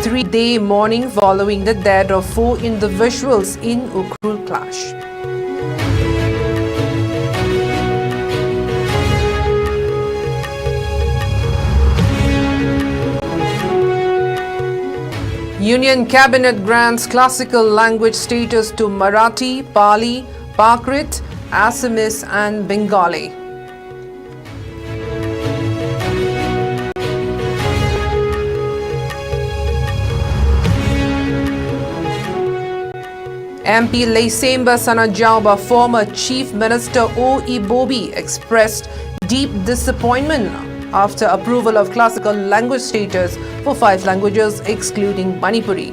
three-day mourning following the death of 4 individuals in Ukhrul clash. Union Cabinet grants classical language status to Marathi, Pali, Prakrit, Assamese and Bengali. MP Leisemba Sanajauba, former Chief Minister O. Ibobi, expressed deep disappointment after approval of classical language status for 5 languages excluding Manipuri.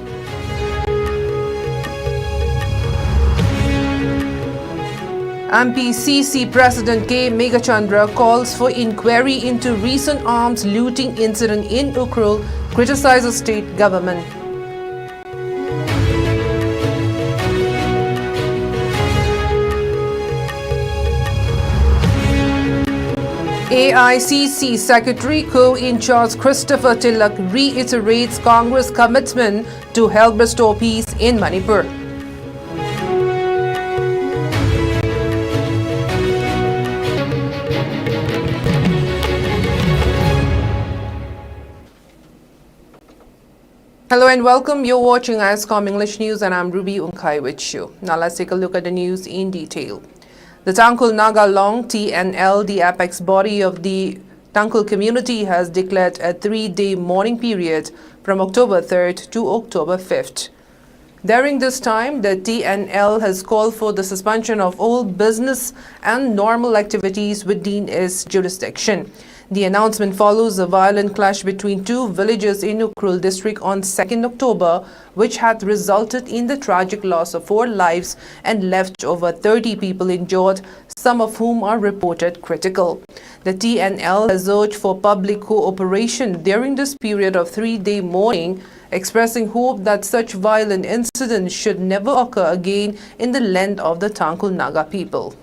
MPCC President K. Megachandra calls for inquiry into recent arms looting incident in Ukhrul, criticizes state government. AICC Secretary Co-in-charge Christopher Tilak reiterates Congress commitment to help restore peace in Manipur. Hello and welcome. You're watching ISCOM English News and I'm Ruby Unkai with you. Now let's take a look at the news in detail. The Tangkhul Naga Long TNL, the apex body of the Tangkhul community, has declared a 3-day mourning period from October 3rd to October 5th. During this time, the TNL has called for the suspension of all business and normal activities within its jurisdiction. The announcement follows a violent clash between 2 villages in Ukhrul district on 2nd October, which had resulted in the tragic loss of 4 lives and left over 30 people injured, some of whom are reported critical. The TNL has urged for public cooperation during this period of 3-day mourning, expressing hope that such violent incidents should never occur again in the land of the Tangkhul Naga people.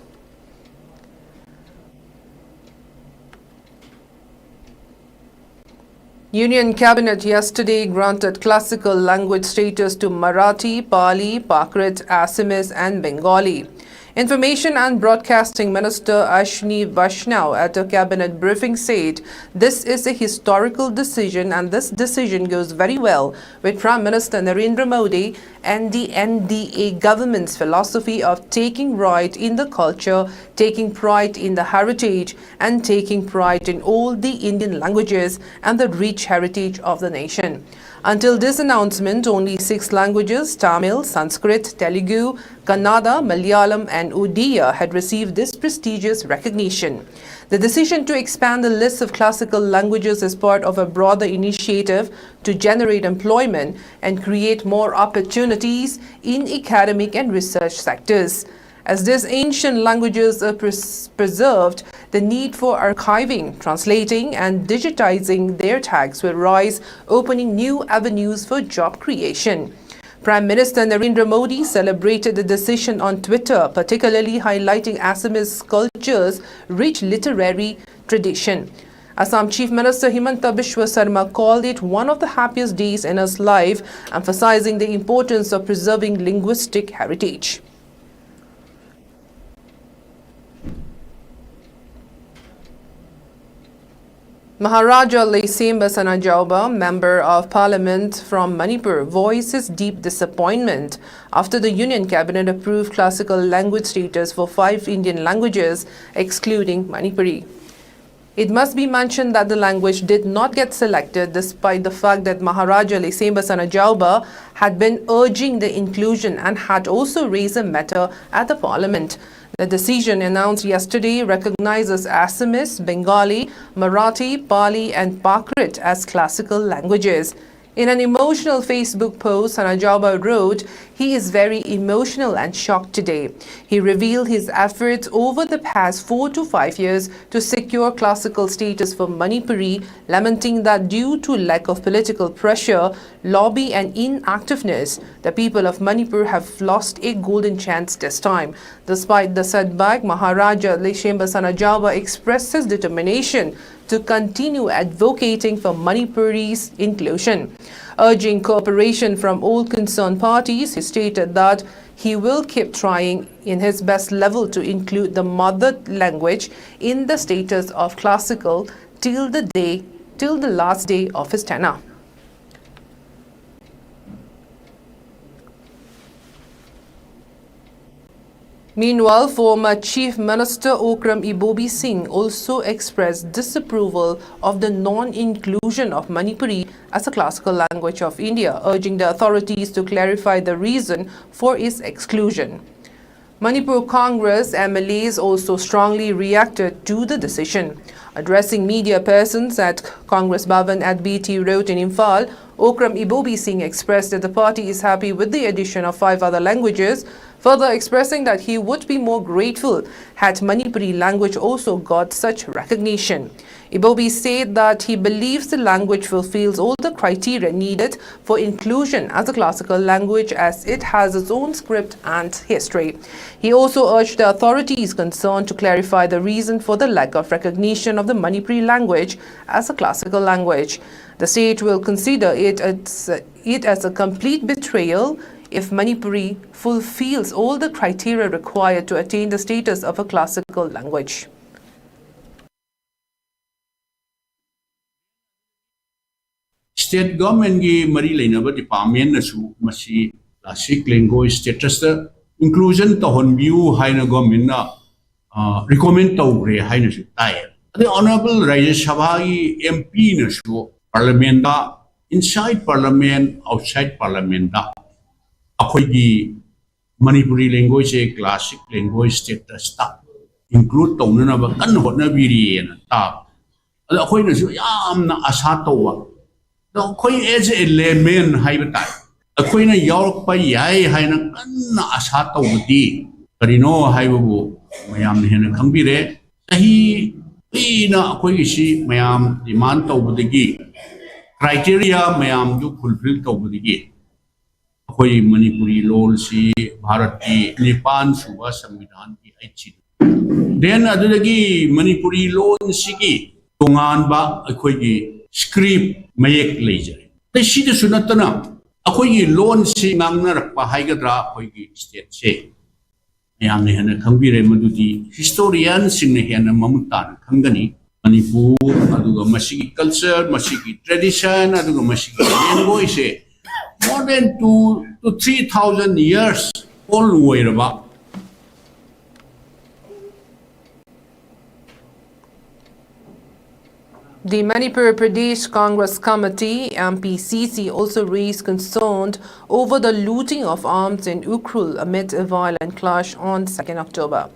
Union Cabinet yesterday granted classical language status to Marathi, Pali, Prakrit, Assamese and Bengali. Information and Broadcasting Minister Ashwini Vaishnaw at a cabinet briefing said this is a historical decision and this decision goes very well with Prime Minister Narendra Modi and the NDA government's philosophy of taking pride in the culture, taking pride in the heritage and taking pride in all the Indian languages and the rich heritage of the nation. Until this announcement, only 6 languages, Tamil, Sanskrit, Telugu, Kannada, Malayalam and Odia had received this prestigious recognition. The decision to expand the list of classical languages is part of a broader initiative to generate employment and create more opportunities in academic and research sectors. As these ancient languages are preserved, the need for archiving, translating and digitizing their tags will rise, opening new avenues for job creation. Prime Minister Narendra Modi celebrated the decision on Twitter, particularly highlighting Assamese culture's rich literary tradition. Assam Chief Minister Himanta Biswa Sarma called it one of the happiest days in his life, emphasizing the importance of preserving linguistic heritage. Maharaja Leisemba Sanajauba, Member of Parliament from Manipur, voiced his deep disappointment after the Union Cabinet approved classical language status for 5 Indian languages, excluding Manipuri. It must be mentioned that the language did not get selected despite the fact that Maharaja Leisemba Sanajauba had been urging the inclusion and had also raised a matter at the Parliament. The decision announced yesterday recognizes Assamese, Bengali, Marathi, Pali and Prakrit as classical languages. In an emotional Facebook post, Sanajauba wrote, "He is very emotional and shocked today. He revealed his efforts over the past 4 to 5 years to secure classical status for Manipuri, lamenting that due to lack of political pressure, lobby and inactiveness, the people of Manipur have lost a golden chance this time." Despite the setback, Maharaja Leisemba Sanajauba expressed his determination to continue advocating for Manipuri's inclusion. Urging cooperation from all concerned parties, he stated that he will keep trying in his best level to include the mother language in the status of classical till the last day of his tenure. Meanwhile, former Chief Minister Okram Ibobi Singh also expressed disapproval of the non-inclusion of Manipuri as a classical language of India, urging the authorities to clarify the reason for its exclusion. Manipur Congress MLAs also strongly reacted to the decision. Addressing media persons at Congress Bhavan at BT Road in Imphal, Okram Ibobi Singh expressed that the party is happy with the addition of 5 other languages, further expressing that he would be more grateful had Manipuri language also got such recognition. Ibobi said that he believes the language fulfills all the criteria needed for inclusion as a classical language, as it has its own script and history. He also urged the authorities concerned to clarify the reason for the lack of recognition of the Manipuri language as a classical language. The state will consider it as a complete betrayal if Manipuri fulfills all the criteria required to attain the status of a classical language. State government ki mari lainaba department na su masi classic language status inclusion tahon view haina government na recommend tawre haina su tai. The honorable Rajya Sabha ki MP na su parliament da inside parliament outside parliament da akhoi Manipuri language a classic language status ta include tawna ba kan hotna biri na ta akhoi na su yamna asa tawa no khoi as a layman haibata akhoi na york pa yai haina kan asa tawdi karino haibu mayam hena khangbire sahi ina akhoi si mayam demand tawdigi criteria mayam ju fulfill tawdigi akhoi Manipuri law si Bharat ki Nipan suba संविधान की अच्छी then adudagi Manipuri law si ki tongan ba akhoi ki script mayek leijare te si de sunatana akhoi ki law si ngamna rakpa haigadra akhoi ki state se yam ne hana khangbire madudi historian sing ne hana mamutan khangani Manipur aduga masigi culture masigi tradition aduga masigi language se more than 2,000 to 3,000 years old way about. The Manipur Pradesh Congress Committee MPCC also raised concern over the looting of arms in Ukhrul amid a violent clash on 2nd October.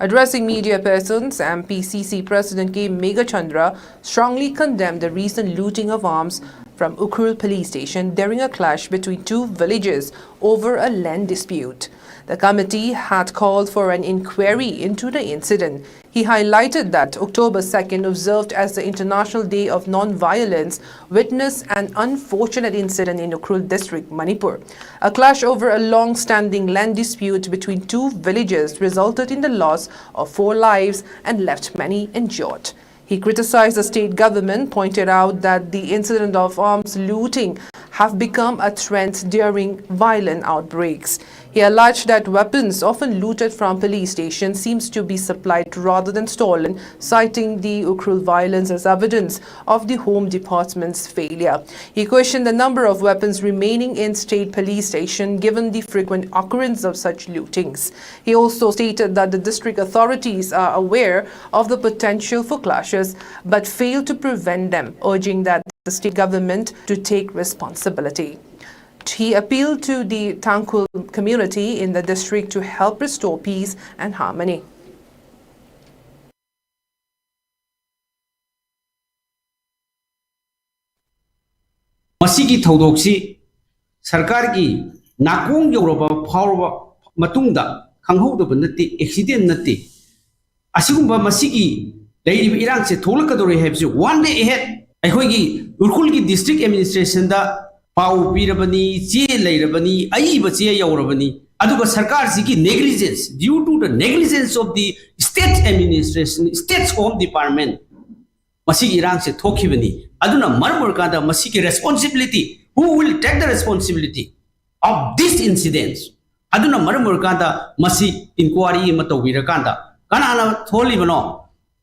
Addressing media persons, MPCC President K. Megachandra strongly condemned the recent looting of arms from Ukhrul police station during a clash between 2 villages over a land dispute. The committee had called for an inquiry into the incident. He highlighted that October 2nd, observed as the International Day of Non-Violence, witnessed an unfortunate incident in Ukhrul district, Manipur. A clash over a long-standing land dispute between 2 villages resulted in the loss of 4 lives and left many injured. He criticized the state government, pointed out that the incident of arms looting have become a trend during violent outbreaks. He alleged that weapons often looted from police stations seems to be supplied rather than stolen, citing the Ukhrul violence as evidence of the Home Department's failure. He questioned the number of weapons remaining in state police station given the frequent occurrence of such lootings. He also stated that the district authorities are aware of the potential for clashes but fail to prevent them, urging that the state government to take responsibility. He appealed to the Tangkhul community in the district to help restore peace and harmony. Masigi thaudoksi sarkar ki nakong yoraba phawraba matungda khanghodaba natti accident natti asigumba masigi leiriba irang se tholakadore habse one day ahead akhoi gi Ukhrul ki district administration da Pau Pirabani, Che Lairabani, Aiba Che Yaurabani, Aduga Sarkar Siki negligence due to the negligence of the state administration, state's home department. masigi irang se thokibani aduna marmur kada masigi responsibility, who will take the responsibility of these incidents aduna marmur kada masi inquiry matawira kanda kana tholibano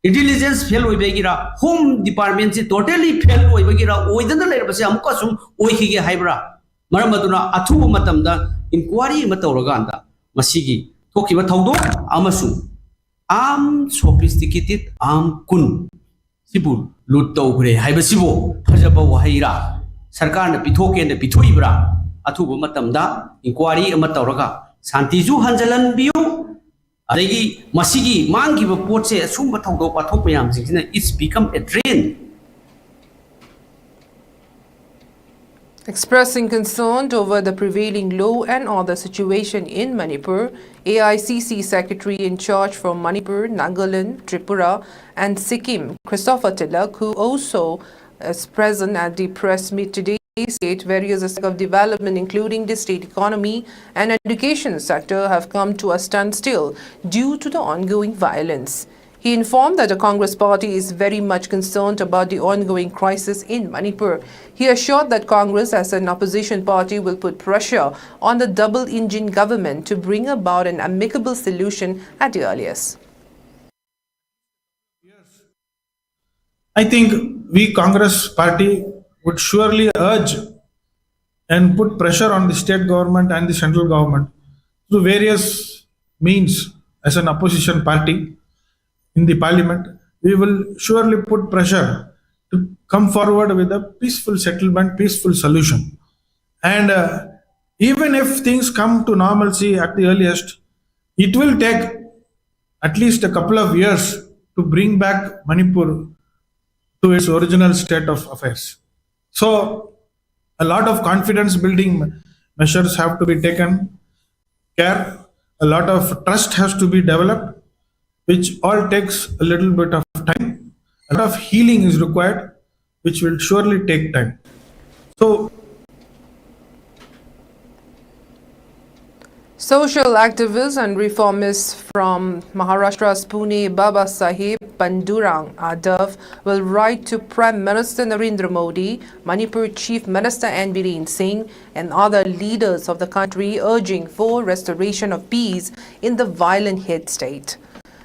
intelligence fail oibegira home department se totally fail oibegira oidana lerbase amka sum oikige haibra maramaduna athu matamda inquiry matawraganda masigi thokiba thawdo amasu am sophisticated am kun sibu lut tawgre haibasibo phajaba wahaira sarkar na pithoke na pithoibra athu matamda inquiry amatawraga santiju hanjalan biu adagi masigi mangi ba potse sumba thawdo pathok mayam jingsina it's become a drain. Expressing concern over the prevailing law and order situation in Manipur, AICC Secretary in charge for Manipur, Nagaland, Tripura and Sikkim, Christopher Tilak, who also is present at the press meet today, said various aspects of development, including the state economy and education sector, have come to a standstill due to the ongoing violence. He informed that the Congress party is very much concerned about the ongoing crisis in Manipur. He assured that Congress as an opposition party will put pressure on the double-engine government to bring about an amicable solution at the earliest. I think we Congress party would surely urge and put pressure on the state government and the central government through various means. As an opposition party in the parliament, we will surely put pressure to come forward with a peaceful settlement, peaceful solution. And even if things come to normalcy at the earliest, it will take at least a couple of years to bring back Manipur to its original state of affairs. So a lot of confidence building measures have to be taken care. A lot of trust has to be developed, which all takes a little bit of time. A lot of healing is required, which will surely take time. So Social activists and reformists from Maharashtra's Pune, Baba Saheb Pandurang Adav will write to Prime Minister Narendra Modi, Manipur Chief Minister N. Biren Singh and other leaders of the country urging for restoration of peace in the violent hit state.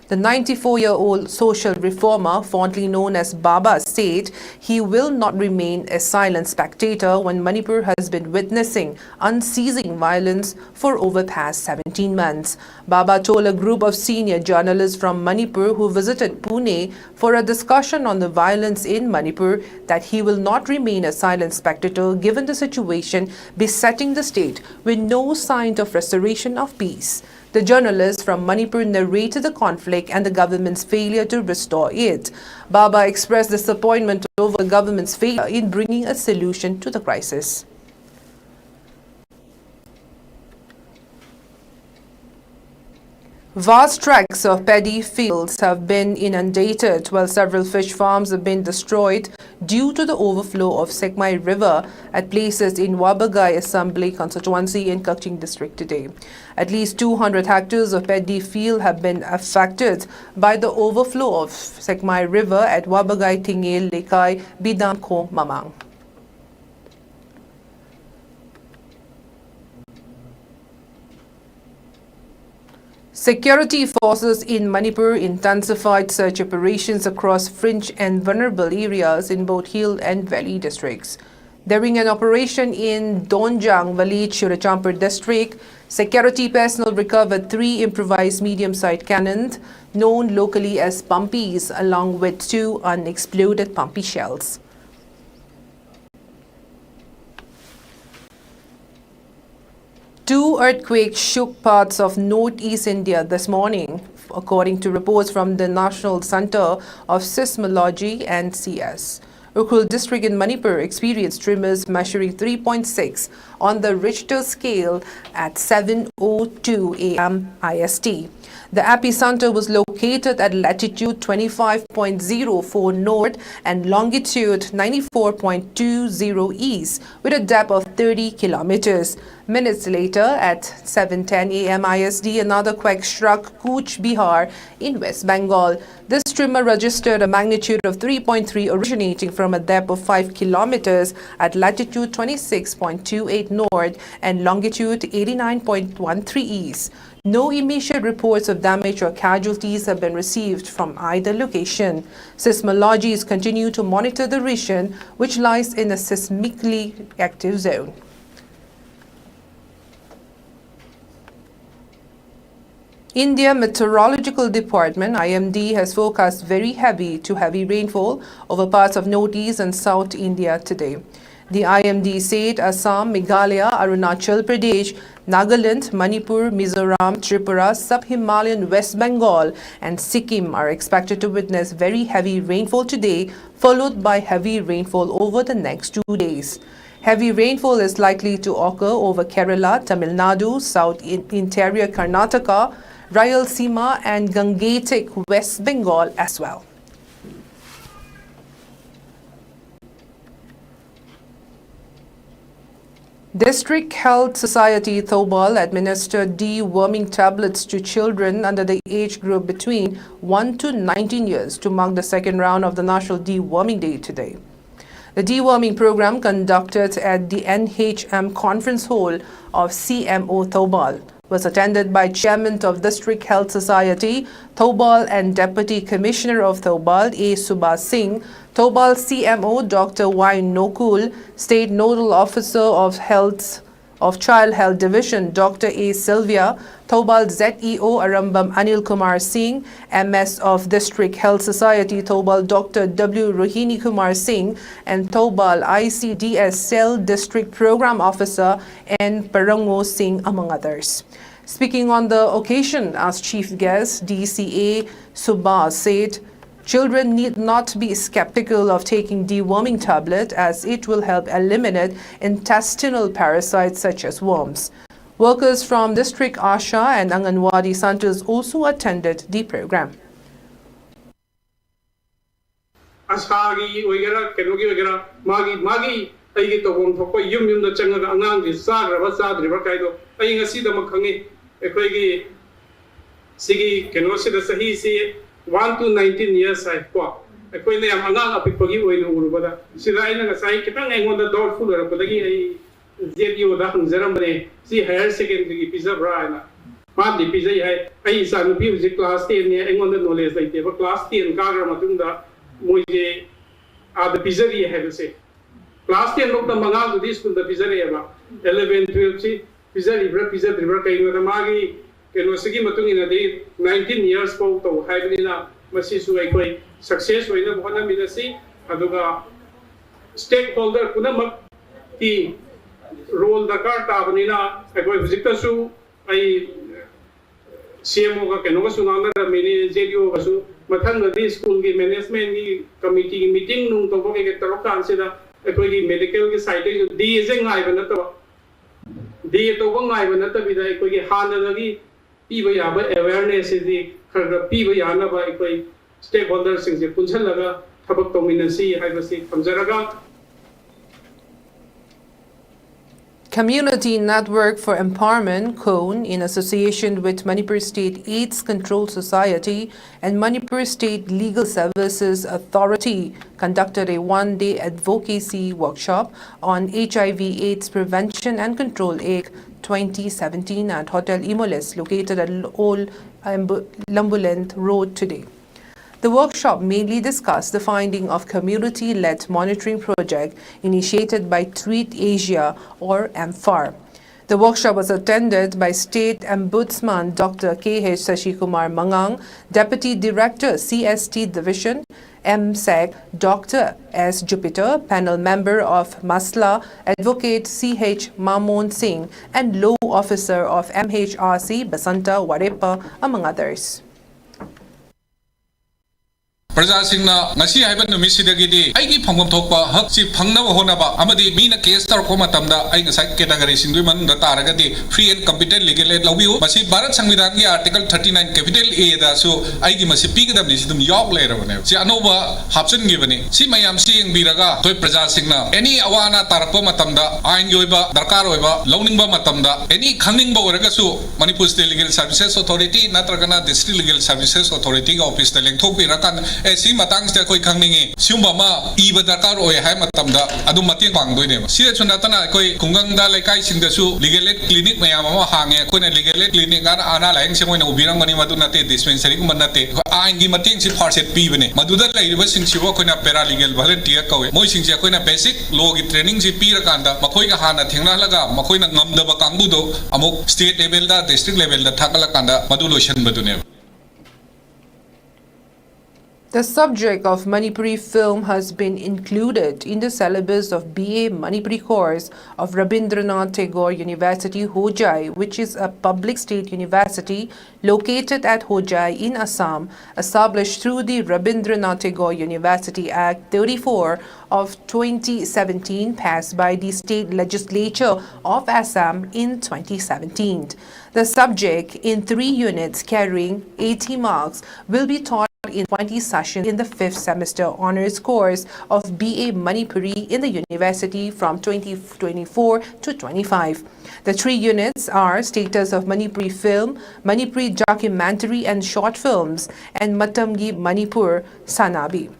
The 94-year-old social reformer, fondly known as Baba, said he will not remain a silent spectator when Manipur has been witnessing unceasing violence for over past 17 months. Baba told a group of senior journalists from Manipur who visited Pune for a discussion on the violence in Manipur that he will not remain a silent spectator given the situation besetting the state with no sign of restoration of peace. The journalist from Manipur narrated the conflict and the government's failure to restore it. Baba expressed disappointment over the government's failure in bringing a solution to the crisis. Vast tracts of paddy fields have been inundated while several fish farms have been destroyed due to the overflow of Sekmai River at places in Wabagai Assembly constituency in Kaching district today. At least 200 hectares of paddy field have been affected by the overflow of Sekmai River at Wabagai, Tingil, Lekai, Bidanko, Mamang. Security forces in Manipur intensified search operations across fringe and vulnerable areas in both hill and valley districts. During an operation in Donjang village, Churachampur district, security personnel recovered 3 improvised medium-sized cannons, known locally as pumpies, along with 2 unexploded pumpy shells. Two earthquakes shook parts of northeast India this morning, according to reports from the National Center of Seismology and CS. Ukhrul district in Manipur experienced tremors measuring 3.6 on the Richter scale at 7:02 a.m. IST. The epicenter was located at latitude 25.04 north and longitude 94.20 east with a depth of 30 kilometers. Minutes later, at 7:10 a.m. ISD, another quake struck Cooch Behar in West Bengal. This tremor registered a magnitude of 3.3, originating from a depth of 5 kilometers at latitude 26.28 north and longitude 89.13 east. No immediate reports of damage or casualties have been received from either location. Seismologists continue to monitor the region, which lies in a seismically active zone. India Meteorological Department (IMD) has forecast very heavy to heavy rainfall over parts of northeast and south India today. The IMD said Assam, Meghalaya, Arunachal Pradesh, Nagaland, Manipur, Mizoram, Tripura, Sub-Himalayan West Bengal and Sikkim are expected to witness very heavy rainfall today, followed by heavy rainfall over the next 2 days. Heavy rainfall is likely to occur over Kerala, Tamil Nadu, South Interior Karnataka, Rayalaseema and Gangetic West Bengal as well. District Health Society Thobal administered deworming tablets to children under the age group between 1 to 19 years to mark the second round of the National Deworming Day today. The deworming program conducted at the NHM Conference Hall of CMO Thobal was attended by Chairman of District Health Society Thobal and Deputy Commissioner of Thobal A. Subha Singh, Thobal CMO Dr. Y. Nokul, State Nodal Officer of Child Health Division Dr. A. Sylvia, Thobal ZEO Arambam Anil Kumar Singh, MS of District Health Society Thobal Dr. W. Rohini Kumar Singh, and Thobal ICDS Cell District Program Officer N. Parango Singh, among others. Speaking on the occasion as chief guest, DCA Subha said, children need not be skeptical of taking deworming tablet as it will help eliminate intestinal parasites such as worms. Workers from District Asha and Anganwadi centers also attended the program. Asagi wagera kenogi wagera magi aigi to bom thokko yum da changa angang gi sagraba sadriba kaido ai ngasi da makhangi ekoi sigi kenosi da sahi si 1 to 19 years ai ko ekoi ne amanga apikpagi oino urubada sida aina ngasai kitang aingonda doubtful rapodagi ai ZEO da hanzaram bane si higher secondary pizza brana ma di pizza ai sa nu pi class 10 ne aingonda knowledge like the class 10 kagra matunda moje the pizza hai se class 10 log da manga to this school da pizza ba 11 12 si pizza river kai no magi keno sigi matung ina de 19 years po to hai na masi su ai koi success hoina bhona minasi aduga stakeholder punamak ki role da karta banina ai visitor su ai CMO ka keno ka sunana da mini ZEO ka su mathang da school ki management ki committee ki meeting nung to ko ke taro kan se da ai ki medical ki side ki di je ngai ba na to di to ko ngai ba na ta bi da ai ki hana da ki pi ba ya ba awareness di khar pi ba ya na ba ai stakeholders sing je punchal laga thabak to minasi hai ba si thamjaraga. Community Network for Empowerment, CONE, in association with Manipur State AIDS Control Society and Manipur State Legal Services Authority, conducted a one-day advocacy workshop on HIV/AIDS Prevention and Control Act 2017 at Hotel Imoles, located at Old Lambuland Road today. The workshop mainly discussed the finding of community-led monitoring project initiated by Treat Asia or AMFAR. The workshop was attended by State Ombudsman Dr. K.H. Sashikumar Mangang, Deputy Director CST Division, MSEC Dr. S. Jupiter, panel member of MASLA, Advocate C.H. Mamon Singh, and Law Officer of MHRC Basanta Warepa, among others. प्रजासिंगना ngasi haiba numisidagidi aigi phangom thokpa hakchi phangnaba honaba amadi mina case tarko matamda ai ngasai category singdui manungda taragadi free and competent legal aid lawbiu masi bharat samvidhan gi article 39 capital A da so aigi masi pigadam ni sidum yok lerabane si anova hapchen gibani si mayam si engbiraga toy prajasingna any awana tarakpa matamda ain yoiba darkar oiba lowningba matamda any khangningba oragasu manipur state legal services authority natragana district legal services authority ga office ta lengthokpirakan si matang sta koi khangningi siumba ma iba darkar oi hai matamda adu mateng pangdoi ne si chunatana koi kungangda laikai singda su legal aid clinic mayam ma hange koina legal aid clinic ana laing semoina ubirang mani madu nate dispensary gu manate ain gi mateng si first aid pi bane maduda laiba sing siwa koina paralegal volunteer kawe moi sing se koina basic law gi training si pi rakanda makoi ga hana thengna laga makoi na ngamdaba kangbu do amuk state level da district level da thakala kanda madu lotion badune. The subject of Manipuri film has been included in the syllabus of BA Manipuri course of Rabindranath Tagore University, Hojai, which is a public state university located at Hojai in Assam, established through the Rabindranath Tagore University Act 34 of 2017, passed by the state legislature of Assam in 2017. The subject in 3 units carrying 80 marks will be taught in 20 sessions in the 5th semester honors course of BA Manipuri in the university from 2024 to 25. The 3 units are Status of Manipuri Film, Manipuri Documentary and Short Films, and Matamgi Manipur Sanabi.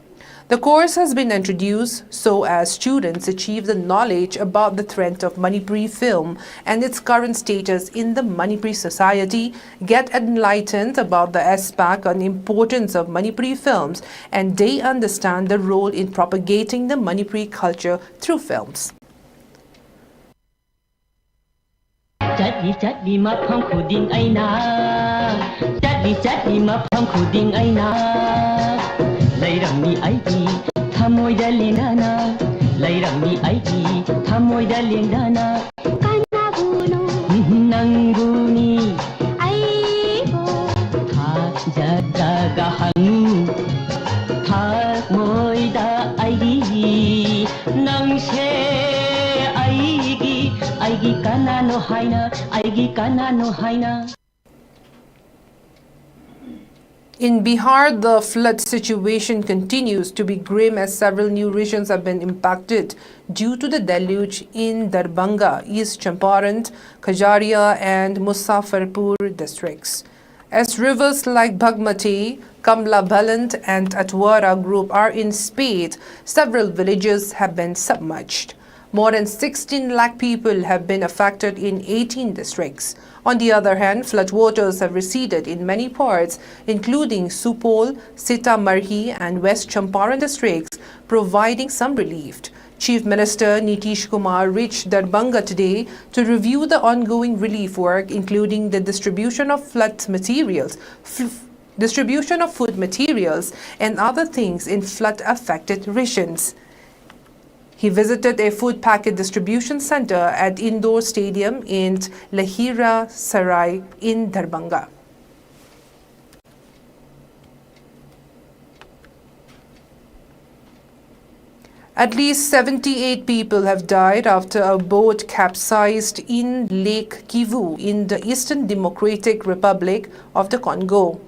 The course has been introduced so as students achieve the knowledge about the trend of Manipuri film and its current status in the Manipuri society, get enlightened about the aspect and importance of Manipuri films, and they understand the role in propagating the Manipuri culture through films. Chadli mafam khuding aina Chadli mafam khuding aina Lairami aiki thamoida lindana Lairami aiki thamoida lindana Kanaguno nanguni aibo Tha jaga hangu Tha moida aigi nangse aigi kanano haina In Bihar, the flood situation continues to be grim as several new regions have been impacted due to the deluge in Darbhanga, East Champaran, Khajaria and Muzaffarpur districts. As rivers like Bagmati, Kamla Balant and Atwara group are in spate, several villages have been submerged. More than 16 lakh people have been affected in 18 districts. On the other hand, floodwaters have receded in many parts, including Supol, Sitamarhi and West Champaran districts, providing some relief. Chief Minister Nitish Kumar reached Darbhanga today to review the ongoing relief work, including the distribution of food materials and other things in flood-affected regions. He visited a food packet distribution center at Indoor Stadium in Lahira Sarai in Darbhanga. At least 78 people have died after a boat capsized in Lake Kivu in the Eastern Democratic Republic of the Congo.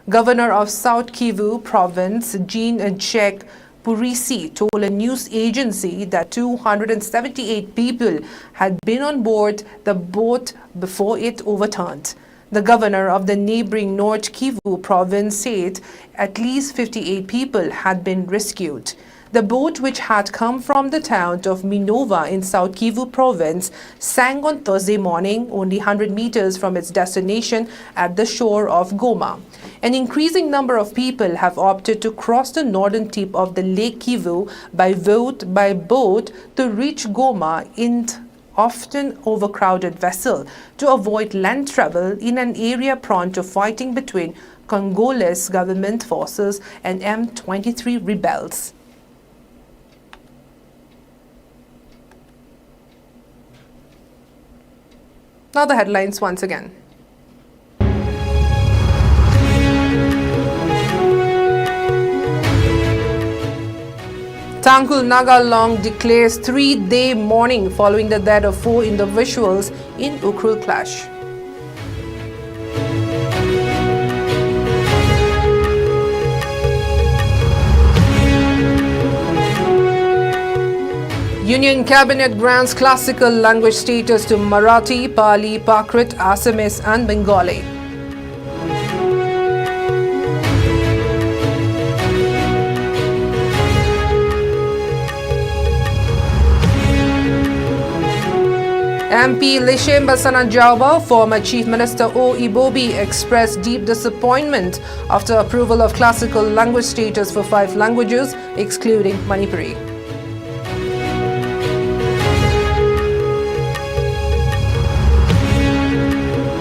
Governor of South Kivu Province, Jean-Jacques Purisi, told a news agency that 278 people had been on board the boat before it overturned. The governor of the neighboring North Kivu province said at least 58 people had been rescued. The boat, which had come from the town of Minova in South Kivu province, sank on Thursday morning, only 100 meters from its destination at the shore of Goma. An increasing number of people have opted to cross the northern tip of the Lake Kivu by boat to reach Goma in often overcrowded vessel to avoid land travel in an area prone to fighting between Congolese government forces and M23 rebels. Now the headlines once again. Tangkul Nagalong declares 3-day mourning following the death of 4 individuals in Ukhrul clash. Union Cabinet grants classical language status to Marathi, Pali, Prakrit, Assamese and Bengali. MP Lishemba Sananjawa, former Chief Minister O. Ibobi expressed deep disappointment after approval of classical language status for 5 languages, excluding Manipuri.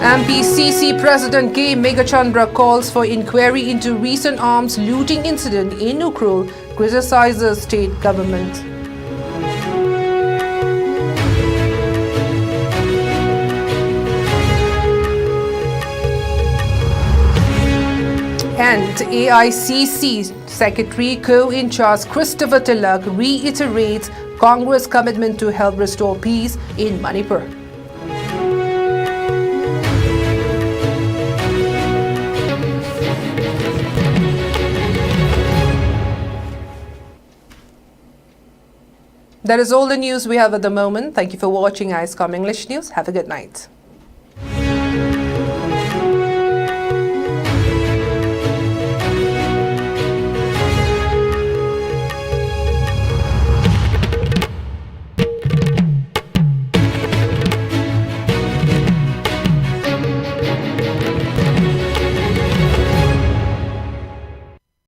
MPCC President K. Megachandra calls for inquiry into recent arms looting incident in Ukhrul, criticizes state government. And AICC Secretary Co-in-charge Christopher Tilak reiterates Congress' commitment to help restore peace in Manipur. That is all the news we have at the moment. Thank you for watching ISCOM English News. Have a good night.